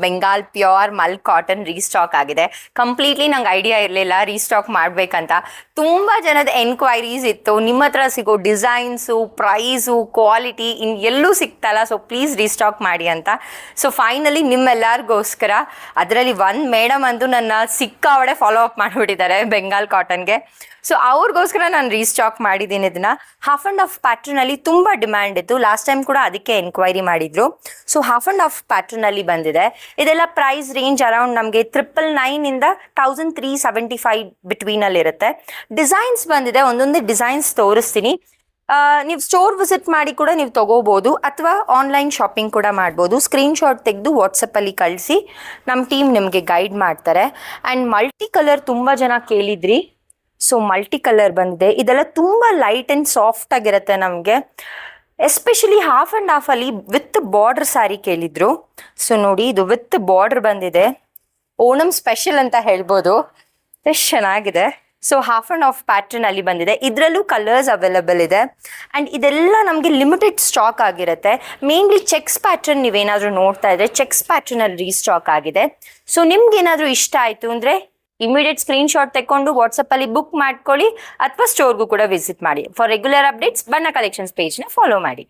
Bengal pure ಮಲ್ cotton restock ಆಗಿದೆ. Completely ನಂಗೆ idea ಇರಲಿಲ್ಲ ರೀಸ್ಟಾಕ್ ಮಾಡಬೇಕಂತ. ತುಂಬ ಜನದ ಎನ್ಕ್ವೈರೀಸ್ ಇತ್ತು, ನಿಮ್ಮ ಹತ್ರ ಸಿಗೋ ಡಿಸೈನ್ಸು, ಪ್ರೈಸು, ಕ್ವಾಲಿಟಿ ಎಲ್ಲೂ ಸಿಗ್ತಲ್ಲ, ಸೊ ಪ್ಲೀಸ್ ರೀಸ್ಟಾಕ್ ಮಾಡಿ ಅಂತ. ಸೊ ಫೈನಲಿ ನಿಮ್ಮೆಲ್ಲರಿಗೋಸ್ಕರ, ಅದರಲ್ಲಿ ಒಂದು ಮೇಡಮ್ ಅಂದು ನನ್ನ ಸಿಕ್ಕಾವಡೆ ಫಾಲೋ ಅಪ್ ಮಾಡಿಬಿಟ್ಟಿದ್ದಾರೆ ಬೆಂಗಾಲ್ ಕಾಟನ್ಗೆ. ಸೊ ಅವ್ರಿಗೋಸ್ಕರ ನಾನು ರೀಸ್ಟಾಕ್ ಮಾಡಿದ್ದೀನಿ ಇದನ್ನ. ಹಾಫ್ ಆ್ಯಂಡ್ ಹಾಫ್ ಪ್ಯಾಟ್ರನಲ್ಲಿ ತುಂಬ ಡಿಮ್ಯಾಂಡ್ ಇತ್ತು, ಲಾಸ್ಟ್ ಟೈಮ್ ಕೂಡ ಅದಕ್ಕೆ ಎನ್ಕ್ವೈರಿ ಮಾಡಿದ್ರು. ಸೊ ಹಾಫ್ ಆ್ಯಂಡ್ ಹಾಫ್ ಪ್ಯಾಟ್ರನಲ್ಲಿ ಬಂದಿದೆ. ಇದೆಲ್ಲ ಪ್ರೈಸ್ ರೇಂಜ್ ಅರೌಂಡ್ ನಮಗೆ 999 1375 ಬಿಟ್ವೀನಲ್ಲಿರುತ್ತೆ. ಡಿಸೈನ್ಸ್ ಬಂದಿದೆ, ಒಂದೊಂದೇ ಡಿಸೈನ್ಸ್ ತೋರಿಸ್ತೀನಿ. ನೀವು ಸ್ಟೋರ್ ವಿಸಿಟ್ ಮಾಡಿ ಕೂಡ ನೀವು ತೊಗೋಬೋದು, ಅಥವಾ ಆನ್ಲೈನ್ ಶಾಪಿಂಗ್ ಕೂಡ ಮಾಡ್ಬೋದು. ಸ್ಕ್ರೀನ್ಶಾಟ್ ತೆಗೆದು ವಾಟ್ಸಪ್ಪಲ್ಲಿ ಕಳಿಸಿ, ನಮ್ಮ ಟೀಮ್ ನಿಮಗೆ ಗೈಡ್ ಮಾಡ್ತಾರೆ. ಆ್ಯಂಡ್ ಮಲ್ಟಿ ಕಲರ್ ತುಂಬ ಜನ ಕೇಳಿದ್ರಿ, ಸೊ ಮಲ್ಟಿ ಕಲರ್ ಬಂದಿದೆ. ಇದೆಲ್ಲ ತುಂಬ ಲೈಟ್ ಆ್ಯಂಡ್ ಸಾಫ್ಟ್ ಆಗಿರುತ್ತೆ ನಮಗೆ. ಎಸ್ಪೆಷಲಿ ಹಾಫ್ ಆ್ಯಂಡ್ ಹಾಫಲ್ಲಿ ವಿತ್ ಬಾರ್ಡರ್ ಸ್ಯಾರಿ ಕೇಳಿದ್ರು. ಸೊ ನೋಡಿ, ಇದು ವಿತ್ ಬಾರ್ಡರ್ ಬಂದಿದೆ, ಓಣಂ ಸ್ಪೆಷಲ್ ಅಂತ ಹೇಳ್ಬೋದು. ಎಷ್ಟು ಚೆನ್ನಾಗಿದೆ. So half and half pattern ಅಲ್ಲಿ ಬಂದಿದೆ. ಇದರಲ್ಲೂ ಕಲರ್ಸ್ ಅವೈಲಬಲ್ ಇದೆ. ಆ್ಯಂಡ್ ಇದೆಲ್ಲ ನಮಗೆ ಲಿಮಿಟೆಡ್ ಸ್ಟಾಕ್ ಆಗಿರುತ್ತೆ. ಮೇನ್ಲಿ ಚೆಕ್ಸ್ ಪ್ಯಾಟ್ರನ್ ನೀವೇನಾದರೂ ನೋಡ್ತಾ ಇದ್ರೆ ಚೆಕ್ಸ್ ಪ್ಯಾಟ್ರನಲ್ಲಿ ರೀಸ್ಟಾಕ್ ಆಗಿದೆ. ಸೊ ನಿಮ್ಗೆ ಏನಾದರೂ ಇಷ್ಟ ಆಯಿತು ಅಂದರೆ ಇಮಿಡಿಯೇಟ್ ಸ್ಕ್ರೀನ್ಶಾಟ್ ತೆಕ್ಕೊಂಡು ವಾಟ್ಸಪ್ಪಲ್ಲಿ ಬುಕ್ ಮಾಡ್ಕೊಳ್ಳಿ, ಅಥವಾ ಸ್ಟೋರ್ಗೂ ಕೂಡ ವಿಸಿಟ್ ಮಾಡಿ. ಫಾರ್ ರೆಗ್ಯುಲರ್ ಅಪ್ಡೇಟ್ಸ್ ಬಣ್ಣ ಕಲೆಕ್ಷನ್ಸ್ ಪೇಜ್ನ ಫಾಲೋ ಮಾಡಿ.